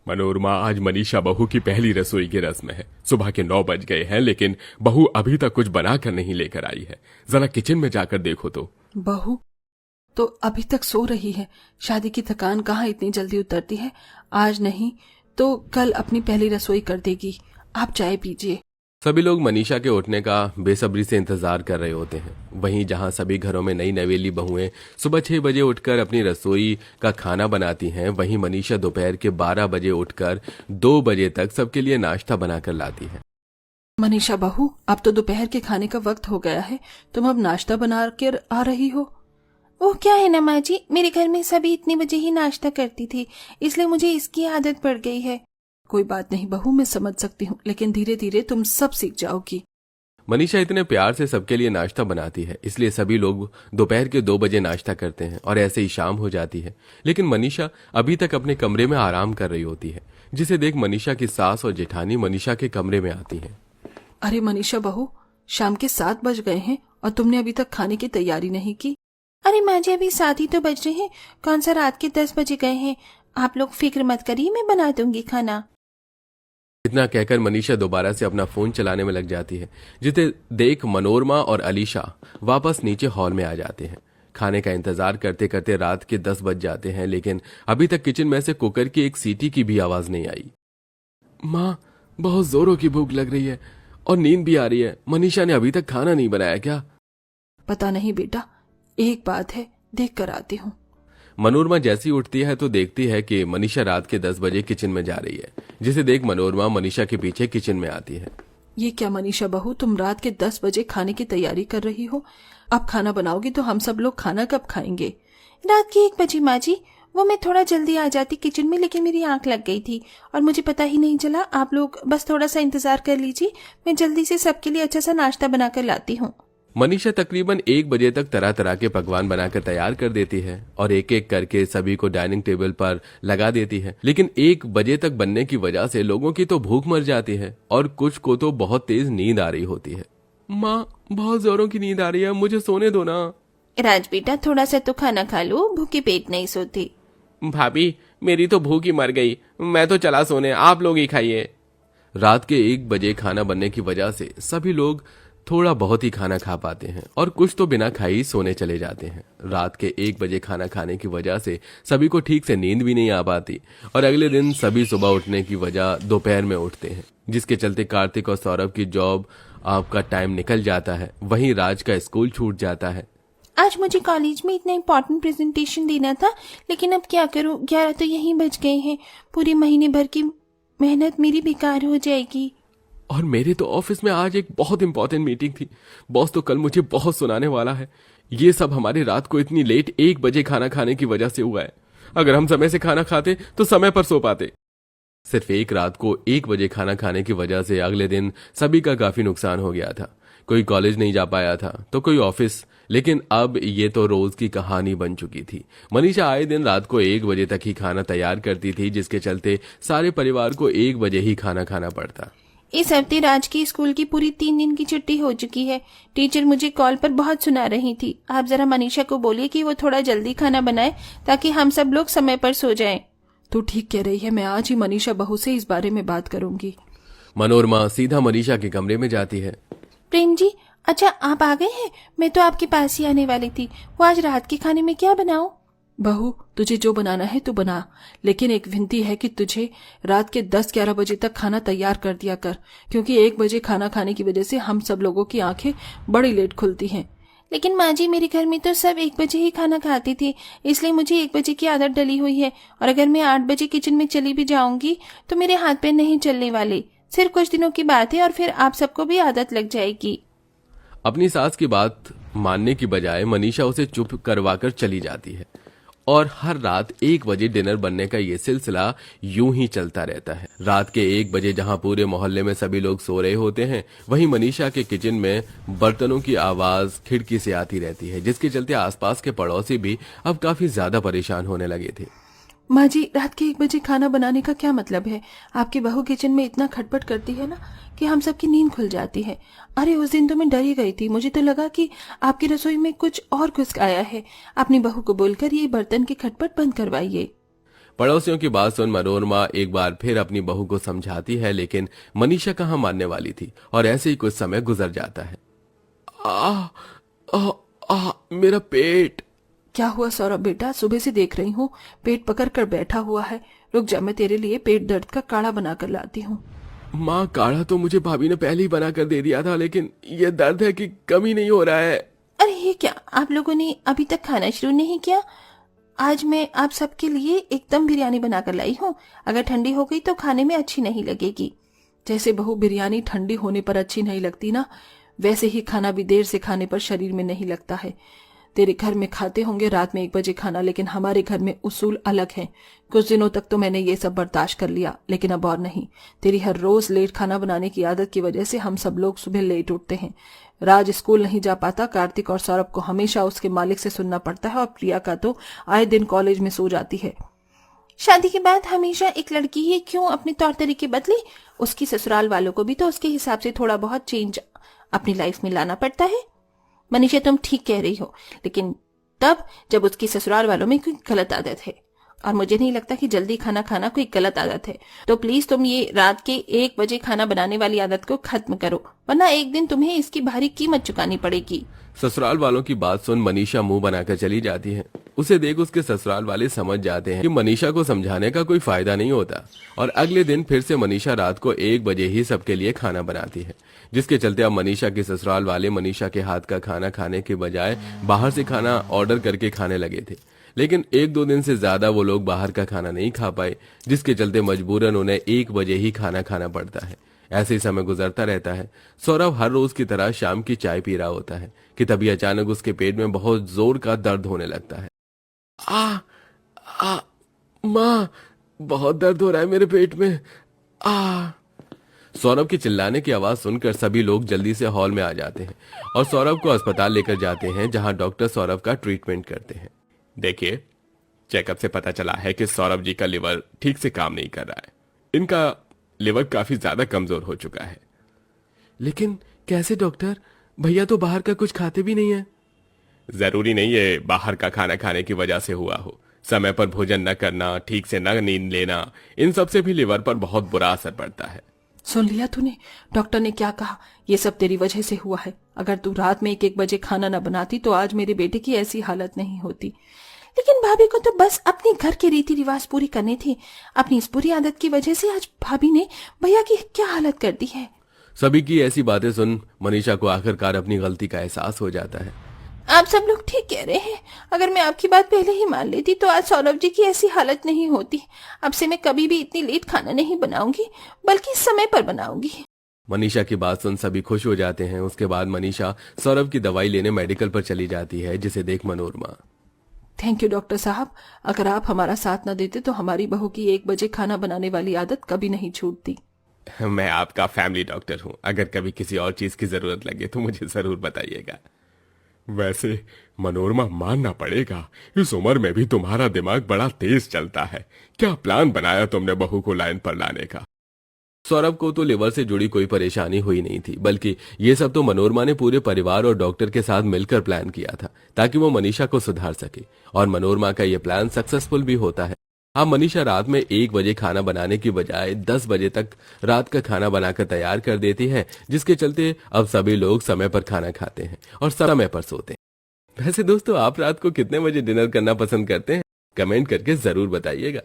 मनोरमा, आज मनीषा बहू की पहली रसोई की रस्म है। सुबह के 9 बज गए हैं, लेकिन बहू अभी तक कुछ बनाकर नहीं लेकर आई है। जरा किचन में जाकर देखो तो। बहू तो अभी तक सो रही है। शादी की थकान कहाँ इतनी जल्दी उतरती है। आज नहीं तो कल अपनी पहली रसोई कर देगी। आप चाय पीजिए। सभी लोग मनीषा के उठने का बेसब्री से इंतजार कर रहे होते हैं। वहीं जहां सभी घरों में नई नवेली बहुएं सुबह 6 बजे उठकर अपनी रसोई का खाना बनाती हैं, वहीं मनीषा दोपहर के 12 बजे उठकर 2 बजे तक सबके लिए नाश्ता बनाकर लाती है। मनीषा बहू, अब तो दोपहर के खाने का वक्त हो गया है, तुम अब नाश्ता बना कर आ रही हो। वो क्या है ना माँ जी, मेरे घर में सभी इतने बजे ही नाश्ता करती थी, इसलिए मुझे इसकी आदत पड़ गई है। कोई बात नहीं बहू, मैं समझ सकती हूँ, लेकिन धीरे धीरे तुम सब सीख जाओगी। मनीषा इतने प्यार से सबके लिए नाश्ता बनाती है, इसलिए सभी लोग दोपहर के 2 बजे नाश्ता करते हैं और ऐसे ही शाम हो जाती है। लेकिन मनीषा अभी तक अपने कमरे में आराम कर रही होती है, जिसे देख मनीषा की सास और जेठानी मनीषा के कमरे में आती हैं। अरे मनीषा बहू, शाम के 7 बज गए हैं और तुमने अभी तक खाने की तैयारी नहीं की। अरे माँ जी, अभी 7 ही तो बज रहे हैं, कौन सा रात के 10 बजे गए हैं। आप लोग फिक्र मत करिए, मैं बना दूंगी खाना। इतना कहकर मनीषा दोबारा से अपना फोन चलाने में लग जाती है, जिसे देख मनोरमा और अलीशा वापस नीचे हॉल में आ जाते हैं। खाने का इंतजार करते करते रात के 10 बज जाते हैं, लेकिन अभी तक किचन में से कुकर की एक सीटी की भी आवाज नहीं आई। माँ, बहुत जोरों की भूख लग रही है और नींद भी आ रही है। मनीषा ने अभी तक खाना नहीं बनाया क्या? पता नहीं बेटा, एक बात है, देख कर आती हूँ। मनोरमा जैसी उठती है तो देखती है कि मनीषा रात के 10 बजे किचन में जा रही है, जिसे देख मनोरमा मनीषा के पीछे किचन में आती है। ये क्या मनीषा बहू, तुम रात के 10 बजे खाने की तैयारी कर रही हो? अब खाना बनाओगी तो हम सब लोग खाना कब खाएंगे? रात के 1 बजे माँ जी, वो मैं थोड़ा जल्दी आ जाती किचन में, लेकिन मेरी आंख लग गई थी और मुझे पता ही नहीं चला। आप लोग बस थोड़ा सा इंतजार कर लीजिए, मैं जल्दी से सबके लिए अच्छा सा नाश्ता बनाकर लाती हूँ। मनीषा तकरीबन 1 बजे तक तरह तरह के पकवान बनाकर तैयार कर देती है और एक एक करके सभी को डाइनिंग टेबल पर लगा देती है। लेकिन 1 बजे तक बनने की वजह से लोगों की तो भूख मर जाती है और कुछ को तो बहुत तेज नींद आ रही होती है। माँ, बहुत जोरों की नींद आ रही है, मुझे सोने दो ना। राज बेटा, थोड़ा सा तो खाना खा लो, भूखे पेट नहीं सोती। भाभी, मेरी तो भूख ही मर गई, मैं तो चला सोने, आप लोग ही खाइए। रात के 1 बजे खाना बनने की वजह से सभी लोग थोड़ा बहुत ही खाना खा पाते हैं और कुछ तो बिना खाई सोने चले जाते हैं। रात के 1 बजे खाना खाने की वजह से सभी को ठीक से नींद भी नहीं आ पाती और अगले दिन सभी सुबह उठने की वजह दोपहर में उठते हैं, जिसके चलते कार्तिक और सौरभ की जॉब आपका टाइम निकल जाता है। वहीं राज का स्कूल छूट जाता है। आज मुझे कॉलेज में इतना इम्पोर्टेंट प्रेजेंटेशन देना था, लेकिन अब क्या करूं, 11 तो यहीं बज गए हैं। पूरी महीने भर की मेहनत मेरी बेकार हो जाएगी। और मेरे तो ऑफिस में आज एक बहुत इंपॉर्टेंट मीटिंग थी। बॉस तो कल मुझे बहुत सुनाने वाला है। ये सब हमारे रात को इतनी लेट 1 बजे खाना खाने की वजह से हुआ है। अगर हम समय से खाना खाते तो समय पर सो पाते। सिर्फ एक रात को 1 बजे खाना खाने की वजह से अगले दिन सभी का काफी नुकसान हो गया था। कोई कॉलेज नहीं जा पाया था तो कोई ऑफिस, लेकिन अब ये तो रोज की कहानी बन चुकी थी। मनीषा आए दिन रात को 1 बजे तक ही खाना तैयार करती थी, जिसके चलते सारे परिवार को 1 बजे ही खाना खाना पड़ता। इस हफ्ते राज की स्कूल की पूरी 3 दिन की छुट्टी हो चुकी है। टीचर मुझे कॉल पर बहुत सुना रही थी। आप जरा मनीषा को बोलिए कि वो थोड़ा जल्दी खाना बनाए ताकि हम सब लोग समय पर सो जाएं। तू ठीक कह रही है, मैं आज ही मनीषा बहू से इस बारे में बात करूंगी। मनोरमा सीधा मनीषा के कमरे में जाती है। प्रेम जी, अच्छा आप आ गए हैं? मैं तो आपके पास ही आने वाली थी। वो आज रात के खाने में क्या बनाऊं? बहू, तुझे जो बनाना है तू बना, लेकिन एक विनती है कि तुझे रात के 10-11 बजे तक खाना तैयार कर दिया कर, क्योंकि 1 बजे खाना खाने की वजह से हम सब लोगों की आंखें बड़ी लेट खुलती हैं। लेकिन माँ जी, मेरे घर में तो सब 1 बजे ही खाना खाती थी, इसलिए मुझे 1 बजे की आदत डली हुई है। और अगर मैं 8 बजे किचन में चली भी जाऊंगी तो मेरे हाथ पैर नहीं चलने वाले। सिर्फ कुछ दिनों की बात है और फिर आप सबको भी आदत लग जाएगी। अपनी सास की बात मानने की बजाय मनीषा उसे चुप करवाकर चली जाती है और हर रात 1 बजे डिनर बनने का ये सिलसिला यूं ही चलता रहता है। रात के 1 बजे जहां पूरे मोहल्ले में सभी लोग सो रहे होते हैं, वहीं मनीषा के किचन में बर्तनों की आवाज खिड़की से आती रहती है, जिसके चलते आसपास के पड़ोसी भी अब काफी ज्यादा परेशान होने लगे थे। माँ जी, रात के 1 बजे खाना बनाने का क्या मतलब है? आपकी बहू किचन में इतना खटपट करती है ना कि हम सबकी नींद खुल जाती है। अरे उस दिन तो मैं डर ही गई थी, मुझे तो लगा कि आपकी रसोई में कुछ और घुस आया है। अपनी बहू को बोलकर ये बर्तन की खटपट बंद करवाइए। पड़ोसियों की बात सुन मनोरमा एक बार फिर अपनी बहू को समझाती है, लेकिन मनीषा कहाँ मानने वाली थी और ऐसे ही कुछ समय गुजर जाता है। आ, आ, मेरा पेट। क्या हुआ सौरभ बेटा? सुबह से देख रही हूँ पेट पकड़ कर बैठा हुआ है। रुक जा, मैं तेरे लिए पेट दर्द का काढ़ा बना कर लाती हूँ। माँ, काढ़ा तो मुझे भाभी ने पहले ही बना कर दे दिया था, लेकिन ये दर्द है कि कम ही नहीं हो रहा है। अरे ये क्या, आप लोगों ने अभी तक खाना शुरू नहीं किया? आज मैं आप सबके लिए एकदम बिरयानी बनाकर लाई हूँ। अगर ठंडी हो गई तो खाने में अच्छी नहीं लगेगी। जैसे बहू बिरयानी ठंडी होने पर अच्छी नहीं लगती ना, वैसे ही खाना भी देर से खाने पर शरीर में नहीं लगता है। तेरे घर में खाते होंगे रात में 1 बजे खाना, लेकिन हमारे घर में उसूल अलग है। कुछ दिनों तक तो मैंने ये सब बर्दाश्त कर लिया, लेकिन अब और नहीं। तेरी हर रोज लेट खाना बनाने की आदत की वजह से हम सब लोग सुबह लेट उठते हैं। राज स्कूल नहीं जा पाता, कार्तिक और सौरभ को हमेशा उसके मालिक से सुनना पड़ता है, और प्रिया का तो आए दिन कॉलेज में सो जाती है। शादी के बाद हमेशा एक लड़की ही क्यों अपने तौर तरीके बदले? उसकी ससुराल वालों को भी तो उसके हिसाब से थोड़ा बहुत चेंज अपनी लाइफ में लाना पड़ता है। मनीषा, तुम ठीक कह रही हो, लेकिन तब जब उसकी ससुराल वालों में कोई गलत आदत है, और मुझे नहीं लगता कि जल्दी खाना खाना कोई गलत आदत है। तो प्लीज तुम ये रात के 1 बजे खाना बनाने वाली आदत को खत्म करो, वरना एक दिन तुम्हें इसकी भारी कीमत चुकानी पड़ेगी। ससुराल वालों की बात सुन मनीषा मुंह बनाकर चली जाती है। उसे देख उसके ससुराल वाले समझ जाते हैं कि मनीषा को समझाने का कोई फायदा नहीं होता, और अगले दिन फिर से मनीषा रात को 1 बजे ही सबके लिए खाना बनाती है, जिसके चलते अब मनीषा के ससुराल वाले मनीषा के हाथ का खाना खाने के बजाय बाहर से खाना ऑर्डर करके खाने लगे थे। लेकिन 1-2 दिन से ज्यादा वो लोग बाहर का खाना नहीं खा पाए, जिसके चलते मजबूरन उन्हें 1 बजे ही खाना खाना पड़ता है। ऐसे ही समय गुजरता रहता है। सौरभ हर रोज की तरह शाम की चाय पी रहा होता है कि तभी अचानक उसके पेट में बहुत जोर का दर्द होने लगता है। माँ, बहुत दर्द हो रहा है मेरे पेट में। सौरभ की चिल्लाने की आवाज सुनकर सभी लोग जल्दी से हॉल में आ जाते हैं और सौरभ को अस्पताल लेकर जाते हैं, जहां डॉक्टर सौरभ का ट्रीटमेंट करते हैं। देखिए, चेकअप से पता चला है कि सौरभ जी का लिवर ठीक से काम नहीं कर रहा है। इनका लिवर काफी ज्यादा कमजोर हो चुका है। लेकिन कैसे डॉक्टर? भैया तो बाहर का कुछ खाते भी नहीं है। जरूरी नहीं है बाहर का खाना खाने की वजह से हुआ हो। समय पर भोजन न करना, ठीक से न नींद लेना, इन सब से भी लिवर पर बहुत बुरा असर पड़ता है। सुन लिया तूने डॉक्टर ने क्या कहा? ये सब तेरी वजह से हुआ है। अगर तू रात में 1-1 बजे खाना न बनाती तो आज मेरे बेटे की ऐसी हालत नहीं होती। लेकिन भाभी को तो बस अपने घर के रीति रिवाज पूरी करने थे। अपनी इस बुरी आदत की वजह से आज भाभी ने भैया की क्या हालत कर दी है। सभी की ऐसी बातें सुन मनीषा को आखिरकार अपनी गलती का एहसास हो जाता है। आप सब लोग ठीक कह रहे हैं। अगर मैं आपकी बात पहले ही मान लेती तो आज सौरभ जी की ऐसी हालत नहीं होती। अब से मैं कभी भी इतनी लेट खाना नहीं बनाऊंगी, बल्कि समय पर बनाऊंगी। मनीषा की बात सुन सभी खुश हो जाते हैं। उसके बाद मनीषा सौरभ की दवाई लेने मेडिकल पर चली जाती है, जिसे देख मनोरमा, थैंक यू डॉक्टर साहब। अगर आप हमारा साथ न देते तो हमारी बहू की 1 बजे खाना बनाने वाली आदत कभी नहीं छूटती। मैं आपका फैमिली डॉक्टर हूँ। अगर कभी किसी और चीज की जरूरत लगे तो मुझे जरूर बताइएगा। वैसे मनोरमा, मानना पड़ेगा, इस उम्र में भी तुम्हारा दिमाग बड़ा तेज चलता है। क्या प्लान बनाया तुमने बहू को लाइन पर लाने का? सौरभ को तो लिवर से जुड़ी कोई परेशानी हुई नहीं थी, बल्कि ये सब तो मनोरमा ने पूरे परिवार और डॉक्टर के साथ मिलकर प्लान किया था, ताकि वो मनीषा को सुधार सके। और मनोरमा का ये प्लान सक्सेसफुल भी होता है। अब मनीषा रात में 1 बजे खाना बनाने की बजाय 10 बजे तक रात का खाना बनाकर तैयार कर देती है, जिसके चलते अब सभी लोग समय पर खाना खाते हैं और समय पर सोते हैं। वैसे दोस्तों, आप रात को कितने बजे डिनर करना पसंद करते हैं? कमेंट करके जरूर बताइएगा।